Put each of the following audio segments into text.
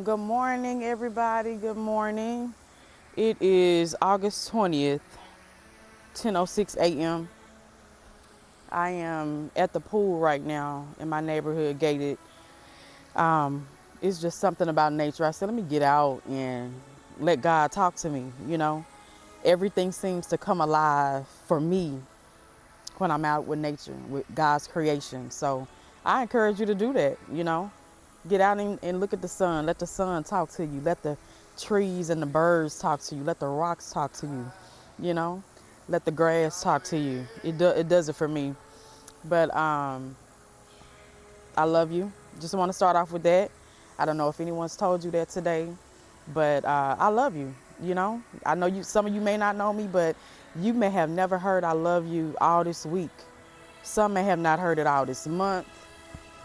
Good morning, everybody. Good morning. It is August 20th, 10:06 a.m. I am at the pool right now in my neighborhood, gated. It's just something about nature. I said, let me get out and let God talk to me, Everything seems to come alive for me when I'm out with nature, with God's creation. So I encourage you to do that. Get out and look at the sun. Let the sun talk to you. Let the trees and the birds talk to you. Let the rocks talk to you. You know, let the grass talk to you. It does it for me. But I love you. Just want to start off with that. I don't know if anyone's told you that today, but I love you. I know you. Some of you may not know me, but you may have never heard I love you all this week. Some may have not heard it all this month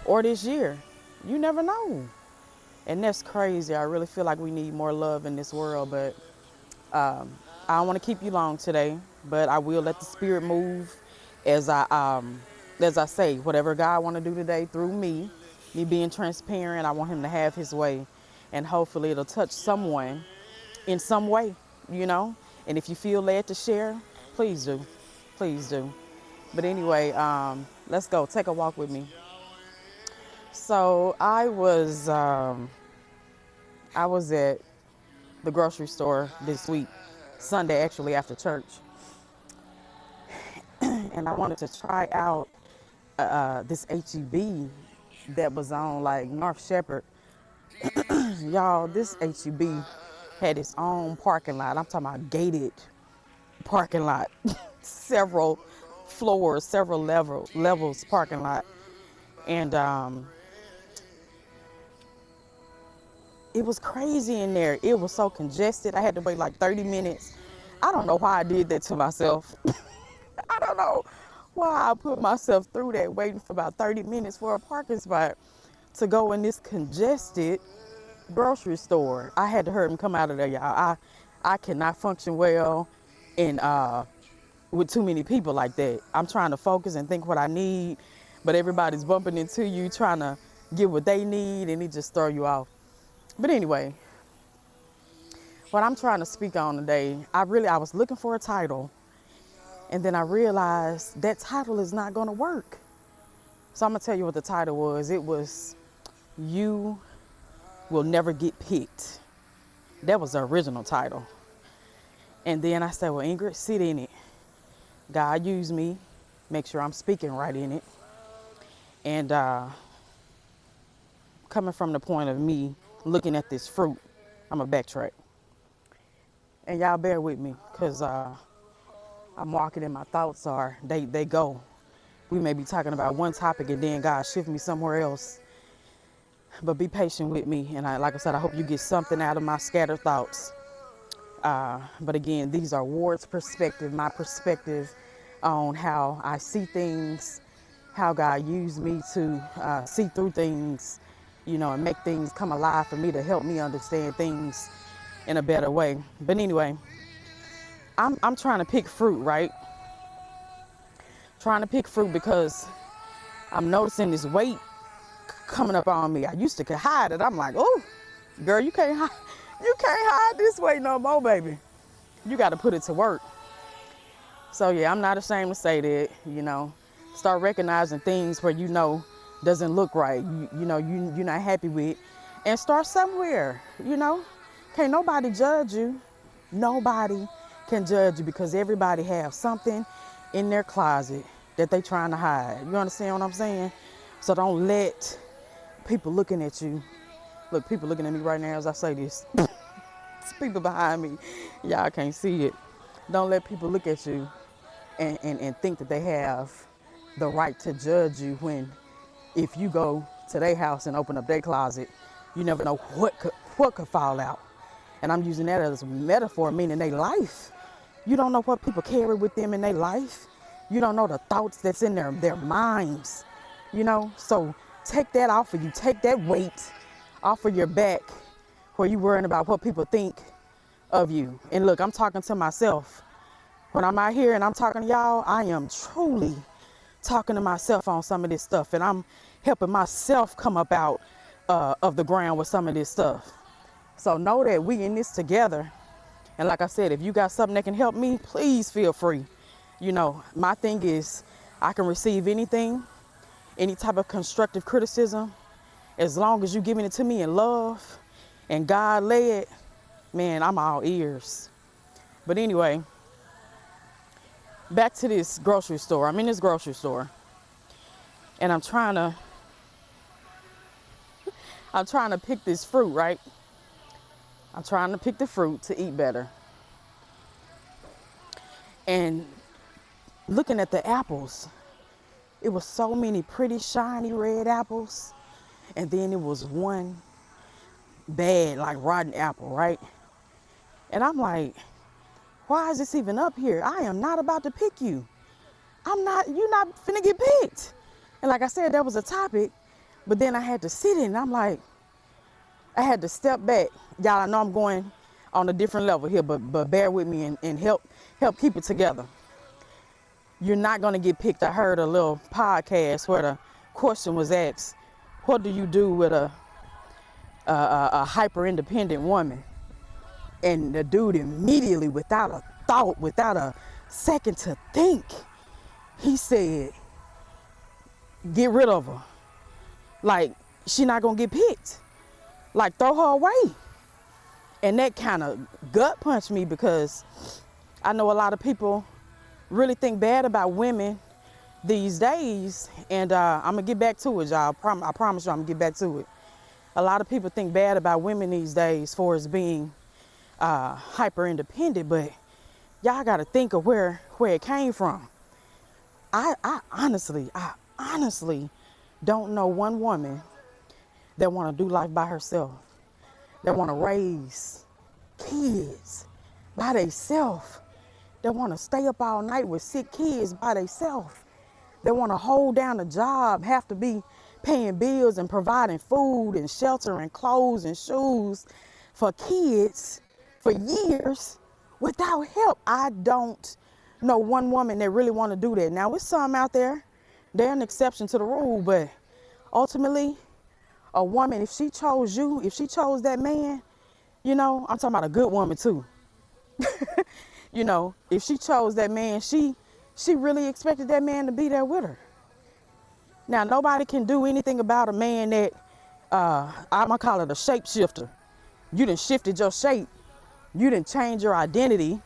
or this year. You never know. And that's crazy. I really feel like we need more love in this world, but I don't want to keep you long today, but I will let the spirit move as I say, whatever God want to do today through me being transparent. I want him to have his way, and hopefully it'll touch someone in some way, you know. And if you feel led to share, please do, please do. But anyway, let's go. Take a walk with me. So I was at the grocery store this week, Sunday actually after church, and I wanted to try out this HEB that was on like North Shepherd. Y'all, this HEB had its own parking lot. I'm talking about gated parking lot, several floors, several levels parking lot, and it was crazy in there. It was so congested. I had to wait like 30 minutes. I don't know why I did that to myself. I don't know why I put myself through that, waiting for about 30 minutes for a parking spot to go in this congested grocery store. I had to hurry and come out of there, y'all. I cannot function well in with too many people like that. I'm trying to focus and think what I need, but everybody's bumping into you, trying to get what they need, and it just throw you off. But anyway, what I'm trying to speak on today, I was looking for a title, and then I realized that title is not going to work. So I'm going to tell you what the title was. It was You Will Never Get Picked. That was the original title. And then I said, well, Ingrid, sit in it. God use me. Make sure I'm speaking right in it. And coming from the point of me looking at this fruit, I'm going to backtrack. And y'all bear with me, because I'm walking and my thoughts are, they go. We may be talking about one topic and then God shift me somewhere else. But be patient with me. And like I said, I hope you get something out of my scattered thoughts. But again, these are Ward's perspective, my perspective on how I see things, how God used me to see through things, and make things come alive for me, to help me understand things in a better way. But anyway, I'm trying to pick fruit, right? Trying to pick fruit because I'm noticing this weight coming up on me. I used to could hide it. I'm like, oh, girl, you can't hide this weight no more, baby. You got to put it to work. So yeah, I'm not ashamed to say that. Start recognizing things where doesn't look right. You're not happy with, and start somewhere. Can't nobody judge you. Nobody can judge you, because everybody have something in their closet that they trying to hide. You understand what I'm saying? So don't let people looking at you. Look, people looking at me right now as I say this. It's people behind me. Y'all can't see it. Don't let people look at you and think that they have the right to judge you, when if you go to their house and open up their closet, you never know what could fall out. And I'm using that as a metaphor, meaning their life. You don't know what people carry with them in their life. You don't know the thoughts that's in their minds, So take that off of you. Take that weight off of your back, where you worrying about what people think of you. And look, I'm talking to myself. When I'm out here and I'm talking to y'all, I am truly talking to myself on some of this stuff. And I'm helping myself come up out of the ground with some of this stuff. So know that we in this together. And like I said, if you got something that can help me, please feel free. You know, my thing is I can receive anything, any type of constructive criticism, as long as you giving it to me in love and God led, man, I'm all ears. But anyway, back to this grocery store. I'm in this grocery store and I'm trying to pick this fruit, right? I'm trying to pick the fruit to eat better. And looking at the apples, it was so many pretty shiny red apples. And then it was one bad, like rotten apple, right? And I'm like, why is this even up here? I am not about to pick you. You're not finna get picked. And like I said, that was a topic, but then I had to sit in and I'm like, I had to step back. Y'all, I know I'm going on a different level here, but bear with me and help keep it together. You're not gonna get picked. I heard a little podcast where the question was asked, what do you do with a hyper independent woman? And the dude immediately, without a thought, without a second to think, he said, get rid of her. Like, she not gonna get picked. Like, throw her away. And that kind of gut punched me because I know a lot of people really think bad about women these days. And I'm gonna get back to it, y'all. I promise you I'm gonna get back to it. A lot of people think bad about women these days for as being hyper independent, but y'all got to think of where it came from. I honestly don't know one woman that want to do life by herself, that want to raise kids by themselves, that want to stay up all night with sick kids by themselves, that want to hold down a job, have to be paying bills and providing food and shelter and clothes and shoes for kids for years without help. I don't know one woman that really want to do that. Now, with some out there, they're an exception to the rule, but ultimately, a woman, if she chose you, if she chose that man, you know, I'm talking about a good woman too. You know, if she chose that man, she really expected that man to be there with her. Now, nobody can do anything about a man that, I'm gonna call it a shapeshifter. You done shifted your shape. You done changed your identity.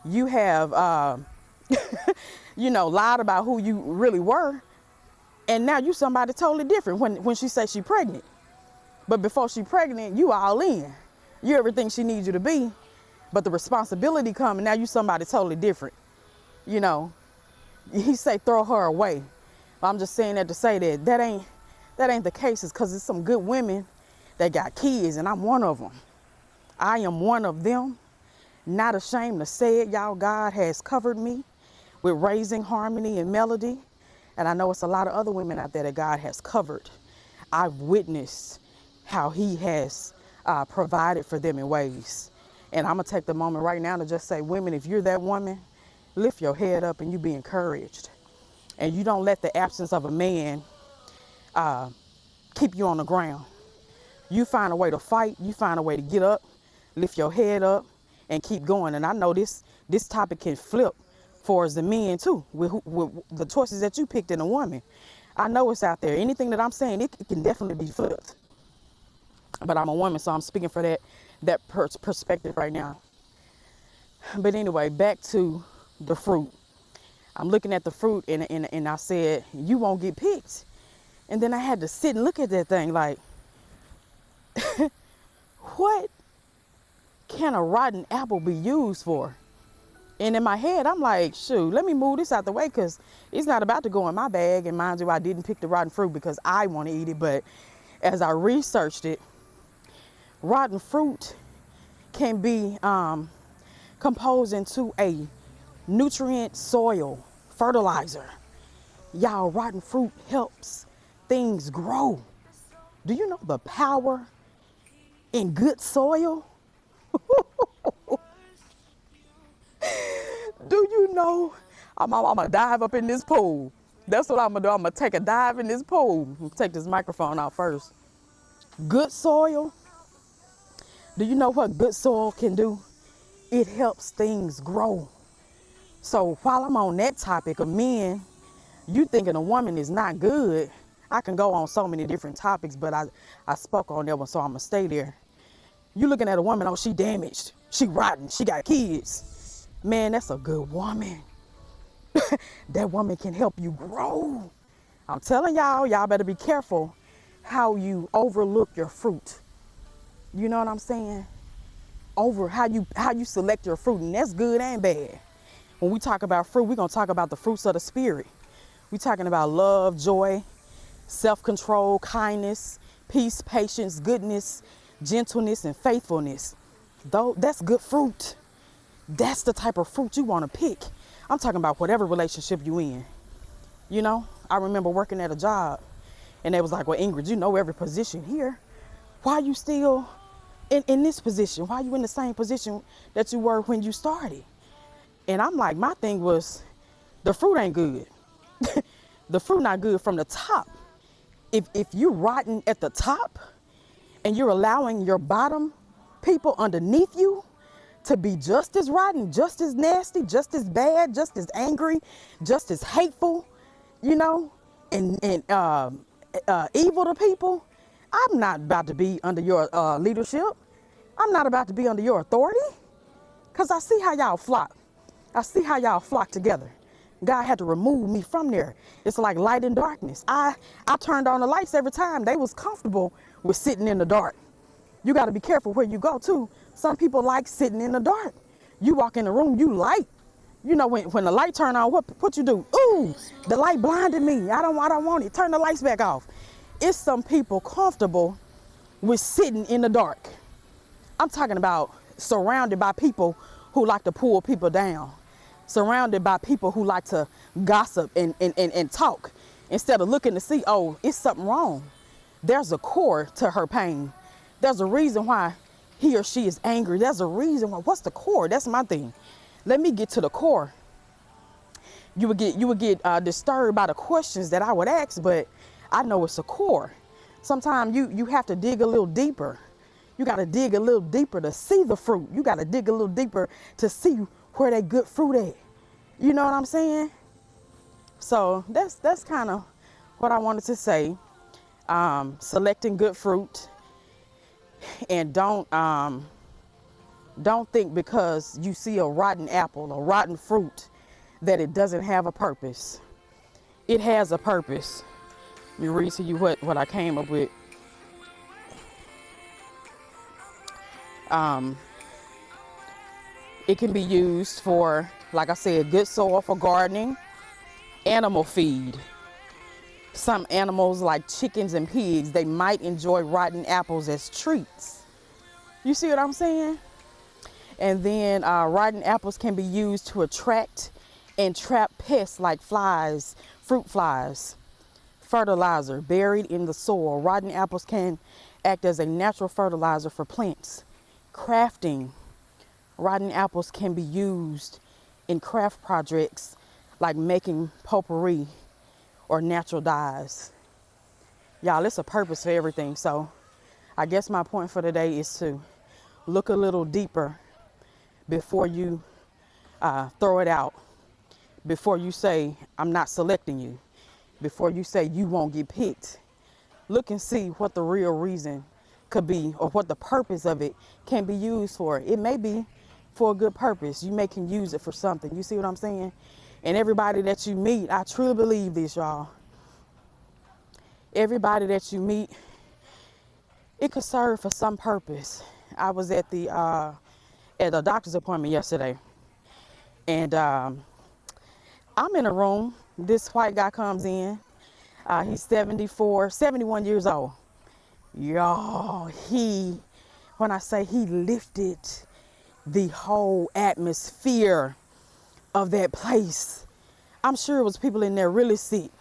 You have, you know, lied about who you really were. And now you somebody totally different when she says she pregnant. But before she pregnant, you all in. You everything she needs you to be. But the responsibility come and now you somebody totally different. You know, he say throw her away. I'm just saying that to say that ain't the case. It's because there's some good women that got kids, and I'm one of them. I am one of them. Not ashamed to say it, y'all. God has covered me with raising harmony and melody. And I know it's a lot of other women out there that God has covered. I've witnessed how he has provided for them in ways. And I'm going to take the moment right now to just say, women, if you're that woman, lift your head up and you be encouraged. And you don't let the absence of a man keep you on the ground. You find a way to fight. You find a way to get up, lift your head up, and keep going. And I know this topic can flip for as the men too, with the choices that you picked in a woman. I know it's out there. Anything that I'm saying, it can definitely be flipped. But I'm a woman, so I'm speaking for that perspective right now. But anyway, back to the fruit. I'm looking at the fruit and I said, you won't get picked. And then I had to sit and look at that thing like, what can a rotten apple be used for? And in my head, I'm like, shoot, let me move this out the way because it's not about to go in my bag. And mind you, I didn't pick the rotten fruit because I want to eat it. But as I researched it, rotten fruit can be composed into a nutrient soil fertilizer. Y'all, rotten fruit helps things grow. Do you know the power in good soil? Do you know? I'm gonna dive up in this pool. That's what I'm gonna do. I'm gonna take a dive in this pool. Take this microphone out first. Good soil Do you know what good soil can do? It helps things grow. So while I'm on that topic of men, you thinking a woman is not good. I can go on so many different topics, but I spoke on that one, so I'm going to stay there. You looking at a woman, oh, she damaged, she rotten, she got kids. Man, that's a good woman. That woman can help you grow. I'm telling y'all better be careful how you overlook your fruit. You know what I'm saying? Over how you select your fruit, and that's good and bad. When we talk about fruit, we're going to talk about the fruits of the spirit. We're talking about love, joy, self-control, kindness, peace, patience, goodness, gentleness, and faithfulness. Though that's good fruit. That's the type of fruit you want to pick. I'm talking about whatever relationship you in. You know, I remember working at a job and they was like, well, Ingrid, you know every position here. Why are you still in this position? Why are you in the same position that you were when you started? And I'm like, my thing was, the fruit ain't good. The fruit not good from the top. If you're rotten at the top and you're allowing your bottom people underneath you to be just as rotten, just as nasty, just as bad, just as angry, just as hateful, you know, and evil to people, I'm not about to be under your leadership. I'm not about to be under your authority, because I see how y'all flock. I see how y'all flock together. God had to remove me from there. It's like light and darkness. I turned on the lights every time. They was comfortable with sitting in the dark. You got to be careful where you go too. Some people like sitting in the dark. You walk in the room, you light. You know, when the light turn on, what you do? Ooh, the light blinded me. I don't want it. Turn the lights back off. It's some people comfortable with sitting in the dark. I'm talking about surrounded by people who like to pull people down. Surrounded by people who like to gossip and talk instead of looking to see, oh, it's something wrong. There's a core to her pain. There's a reason why he or she is angry. There's a reason why. What's the core? That's my thing. Let me get to the core. You would get disturbed by the questions that I would ask, but I know it's a core. Sometimes you have to dig a little deeper. You got to dig a little deeper to see the fruit. You got to dig a little deeper to see where that good fruit at. You know what I'm saying? So that's kind of what I wanted to say. Selecting good fruit, and don't think because you see a rotten apple, a rotten fruit, that it doesn't have a purpose. It has a purpose. Let me read to you what I came up with. It can be used for, like I said, good soil for gardening, animal feed. Some animals like chickens and pigs, they might enjoy rotten apples as treats. You see what I'm saying? And then rotten apples can be used to attract and trap pests like flies, fruit flies. Fertilizer buried in the soil. Rotten apples can act as a natural fertilizer for plants. Crafting. Rotten apples can be used in craft projects like making potpourri or natural dyes. Y'all, it's a purpose for everything. So I guess my point for today is to look a little deeper before you throw it out. Before you say, I'm not selecting you. Before you say you won't get picked. Look and see what the real reason could be, or what the purpose of it can be used for. It may be for a good purpose. You may can use it for something. You see what I'm saying? And everybody that you meet, I truly believe this, y'all. Everybody that you meet, it could serve for some purpose. I was at a doctor's appointment yesterday, and I'm in a room. This white guy comes in. He's 71 years old. Y'all, when I say he lifted the whole atmosphere of that place. I'm sure it was people in there really sick.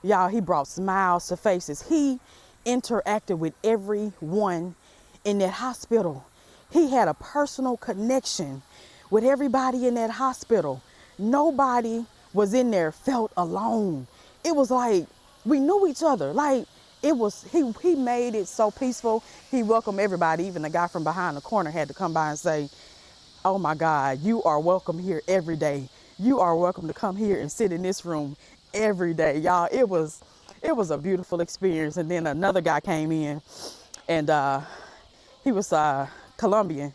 Y'all, he brought smiles to faces. He interacted with everyone in that hospital. He had a personal connection with everybody in that hospital. Nobody was in there felt alone. It was like we knew each other. Like he made it so peaceful. He welcomed everybody. Even the guy from behind the corner had to come by and say, oh my God, you are welcome here every day. You are welcome to come here and sit in this room every day. Y'all, it was a beautiful experience. And then another guy came in, and he was Colombian,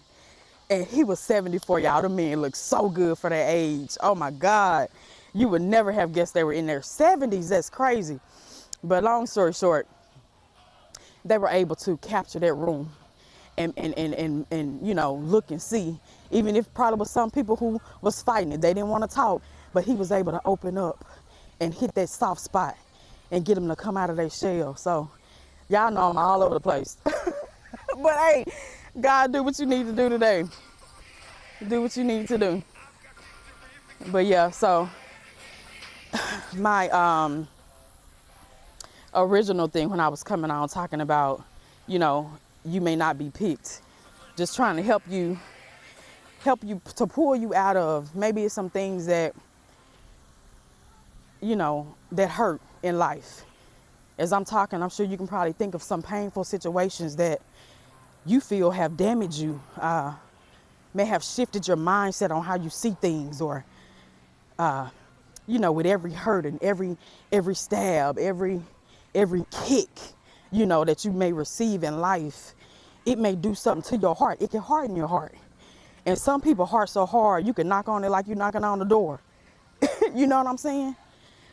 and he was 74. Y'all, the men looked so good for their age. Oh my God. You would never have guessed they were in their 70s. That's crazy. But long story short, they were able to capture that room and you know, look and see. Even if probably was some people who was fighting it, they didn't want to talk, but he was able to open up and hit that soft spot and get them to come out of their shell. So y'all know I'm all over the place. But hey, God, do what you need to do today. Do what you need to do. But yeah, so my original thing when I was coming on talking about, you know, you may not be picked, just trying to help you to pull you out of maybe it's some things that, you know, that hurt in life. As I'm talking, I'm sure you can probably think of some painful situations that you feel have damaged you, may have shifted your mindset on how you see things, or you know, with every hurt and every stab, every kick, you know, that you may receive in life, it may do something to your heart. It can harden your heart. And some people's heart so hard, you can knock on it like you're knocking on the door. You know what I'm saying?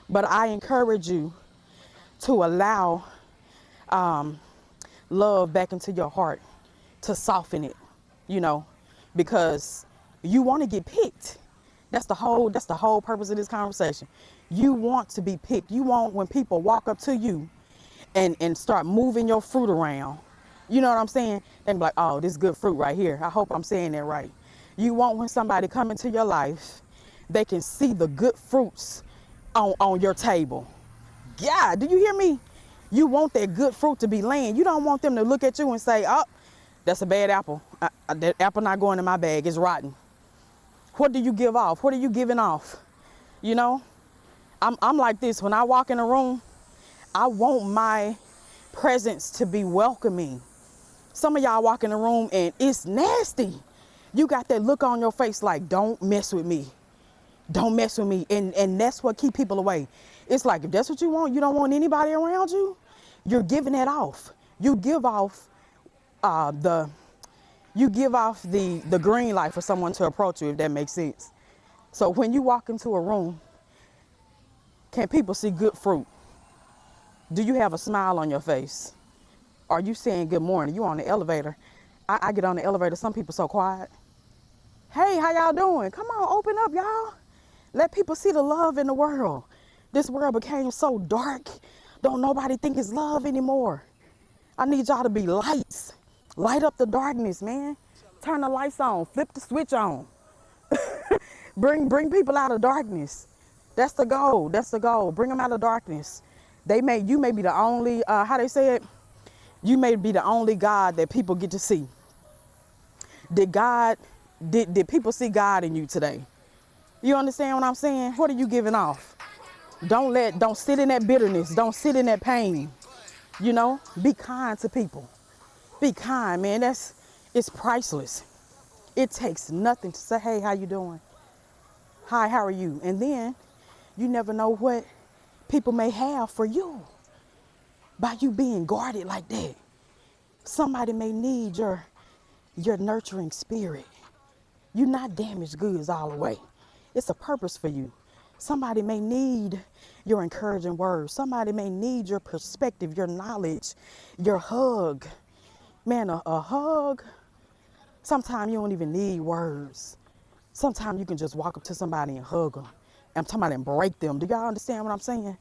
But I encourage you to allow love back into your heart, to soften it, you know, because you want to get picked. That's the whole purpose of this conversation. You want to be picked. You want when people walk up to you and start moving your fruit around. You know what I'm saying? They be like, oh, this is good fruit right here. I hope I'm saying that right. You want when somebody come into your life, they can see the good fruits on your table. Yeah, do you hear me? You want that good fruit to be laying. You don't want them to look at you and say, oh, that's a bad apple. That apple not going in my bag. It's rotten. What do you give off? What are you giving off? You know, I'm like this. When I walk in a room, I want my presence to be welcoming. Some of y'all walk in the room and it's nasty. You got that look on your face like, don't mess with me. Don't mess with me. And that's what keep people away. It's like, if that's what you want, you don't want anybody around you, you're giving that off. You give off the green light for someone to approach you, if that makes sense. So when you walk into a room, can people see good fruit? Do you have a smile on your face? Are you saying good morning? You on the elevator. I get on the elevator, some people so quiet. Hey, how y'all doing? Come on, open up, y'all. Let people see the love in the world. This world became so dark. Don't nobody think it's love anymore. I need y'all to be lights. Light up the darkness, man. Turn the lights on. Flip the switch on. Bring people out of darkness. That's the goal. That's the goal. Bring them out of darkness. You may be the only, how they say it? You may be the only God that people get to see. Did people see God in you today? You understand what I'm saying? What are you giving off? Don't sit in that bitterness. Don't sit in that pain. You know, be kind to people. Be kind, man. It's priceless. It takes nothing to say, hey, how you doing? Hi, how are you? And then you never know what people may have for you by you being guarded like that. Somebody may need your nurturing spirit. You're not damaged goods all the way. It's a purpose for you. Somebody may need your encouraging words. Somebody may need your perspective, your knowledge, your hug. Man, a hug, sometimes you don't even need words. Sometimes you can just walk up to somebody and hug them. I'm talking about and break them. Do y'all understand what I'm saying?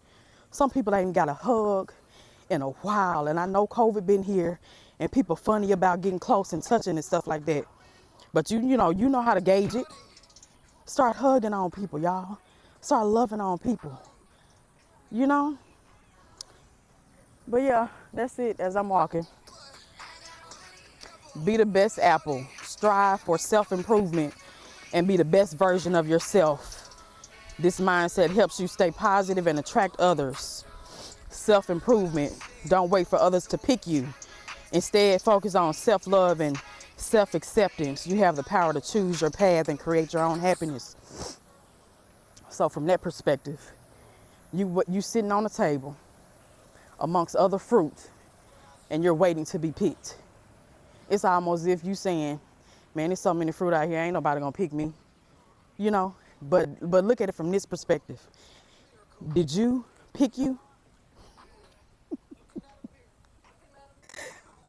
Some people ain't got a hug in a while. And I know COVID been here and people funny about getting close and touching and stuff like that. But you know how to gauge it. Start hugging on people, y'all. Start loving on people. You know? But yeah, that's it as I'm walking. Be the best apple. Strive for self-improvement and be the best version of yourself. This mindset helps you stay positive and attract others. Self-improvement. Don't wait for others to pick you. Instead, focus on self-love and self-acceptance. You have the power to choose your path and create your own happiness. So from that perspective, you sitting on a table amongst other fruit and you're waiting to be picked. It's almost as if you saying, man, there's so many fruit out here, ain't nobody gonna pick me. You know, but look at it from this perspective. Did you pick you?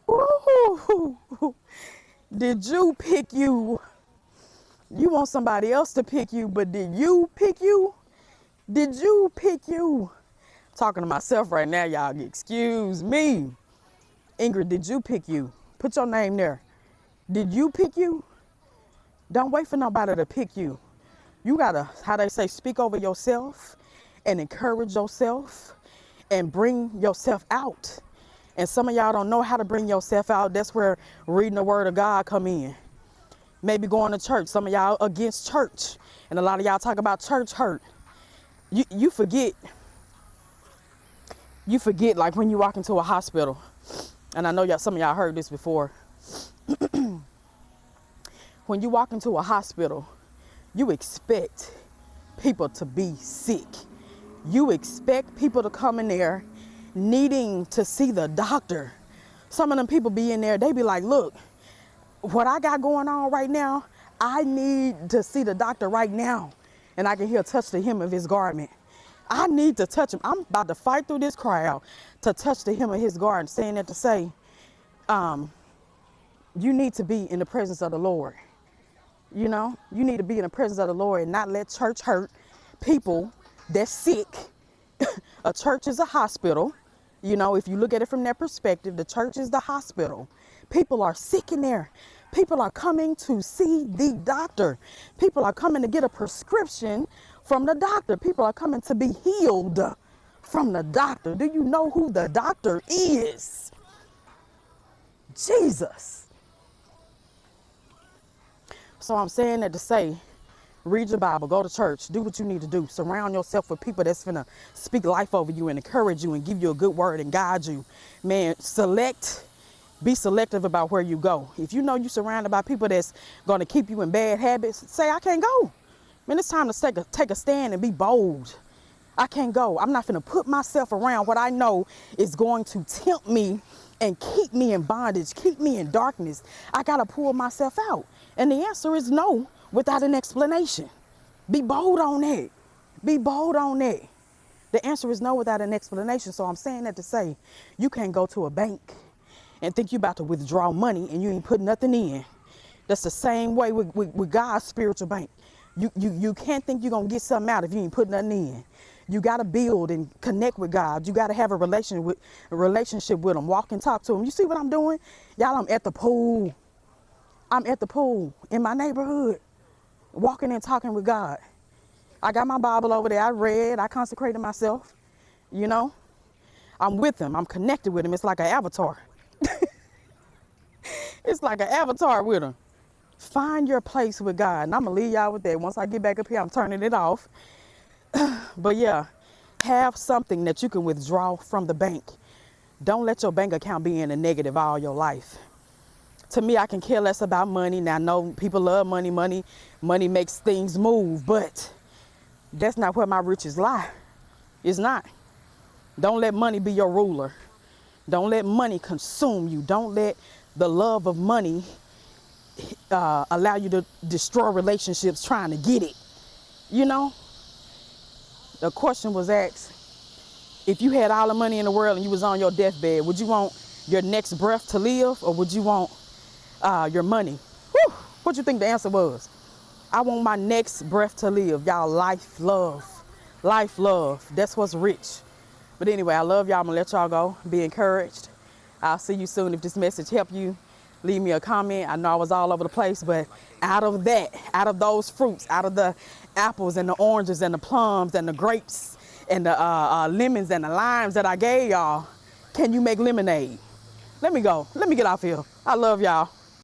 Ooh, did you pick you? You want somebody else to pick you, but did you pick you? Did you pick you? I'm talking to myself right now, y'all. Excuse me. Ingrid, did you pick you? Put your name there. Did you pick you? Don't wait for nobody to pick you. You gotta, how they say, speak over yourself and encourage yourself and bring yourself out. And some of y'all don't know how to bring yourself out. That's where reading the word of God come in. Maybe going to church. Some of y'all against church. And a lot of y'all talk about church hurt. You forget like when you walk into a hospital. And I know some of y'all heard this before. When you walk into a hospital, you expect people to be sick. You expect people to come in there needing to see the doctor. Some of them people be in there, they be like, look, what I got going on right now, I need to see the doctor right now. And I can hear touch the hem of his garment. I need to touch him. I'm about to fight through this crowd to touch the hem of his garment, saying that to say, you need to be in the presence of the Lord. You know, you need to be in the presence of the Lord and not let church hurt people that's sick. A church is a hospital. You know, if you look at it from that perspective, the church is the hospital. People are sick in there. People are coming to see the doctor. People are coming to get a prescription from the doctor. People are coming to be healed from the doctor. Do you know who the doctor is? Jesus. So I'm saying that to say, read your Bible, go to church, do what you need to do. Surround yourself with people that's gonna speak life over you and encourage you and give you a good word and guide you. Man, be selective about where you go. If you know you're surrounded by people that's gonna keep you in bad habits, say, I can't go. Man, it's time to take a stand and be bold. I can't go. I'm not gonna put myself around what I know is going to tempt me and keep me in bondage, keep me in darkness. I gotta pull myself out. And the answer is no, without an explanation. Be bold on that. Be bold on that. The answer is no without an explanation. So I'm saying that to say, you can't go to a bank and think you about to withdraw money and you ain't put nothing in. That's the same way with God's spiritual bank. You can't think you're gonna get something out if you ain't put nothing in. You gotta build and connect with God. You gotta have a relationship with him. Walk and talk to him. You see what I'm doing? Y'all, I'm at the pool. I'm at the pool in my neighborhood, walking and talking with God. I got my Bible over there. I read, I consecrated myself. You know, I'm with him. I'm connected with him. It's like an avatar. It's like an avatar with him. Find your place with God. And I'm going to leave y'all with that. Once I get back up here, I'm turning it off. But yeah, have something that you can withdraw from the bank. Don't let your bank account be in a negative all your life. To me, I can care less about money. Now, I know people love money. Money makes things move, but that's not where my riches lie. It's not. Don't let money be your ruler. Don't let money consume you. Don't let the love of money allow you to destroy relationships trying to get it. You know, the question was asked, if you had all the money in the world and you was on your deathbed, would you want your next breath to live, or would you want your money? Whew, what you think the answer was? I want my next breath to live. Y'all, life, love. That's what's rich. But anyway, I love y'all. I'm gonna let y'all go. Be encouraged. I'll see you soon. If this message helped you, leave me a comment. I know I was all over the place, but out of those fruits, out of the apples and the oranges and the plums and the grapes and the lemons and the limes that I gave y'all, can you make lemonade? Let me go. Let me get off here. I love y'all.